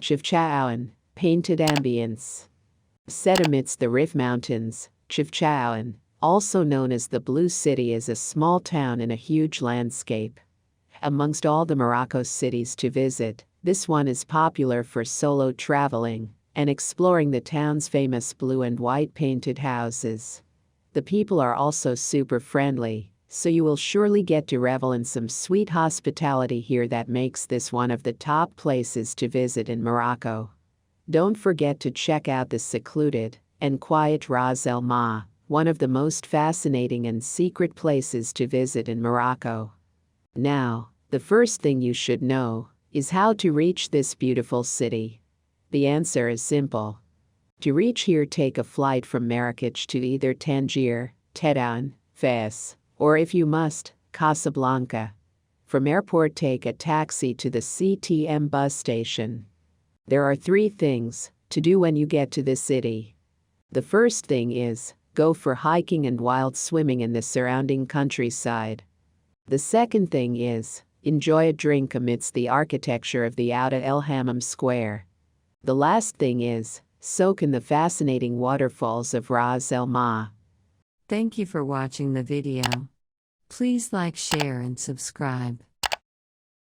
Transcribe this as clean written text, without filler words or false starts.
Chefchaouen, painted ambience. Set amidst the Rif Mountains, Chefchaouen, also known as the Blue City, is a small town in a huge landscape. Amongst all the Morocco cities to visit, this one is popular for solo traveling and exploring the town's famous blue and white painted houses. The people are also super friendly, so you will surely get to revel in some sweet hospitality here that makes this one of the top places to visit in Morocco. Don't forget to check out the secluded and quiet Ras El Ma, one of the most fascinating and secret places to visit in Morocco. Now, the first thing you should know is how to reach this beautiful city. The answer is simple. To reach here, take a flight from Marrakech to either Tangier, Tetuan, Fez, or if you must, Casablanca. From airport, take a taxi to the CTM bus station. There are 3 things to do when you get to this city. The first thing is, go for hiking and wild swimming in the surrounding countryside. The second thing is, enjoy a drink amidst the architecture of the Outa El Hammam Square. The last thing is, soak in the fascinating waterfalls of Ras El Ma. Thank you for watching the video. Please like, share and subscribe.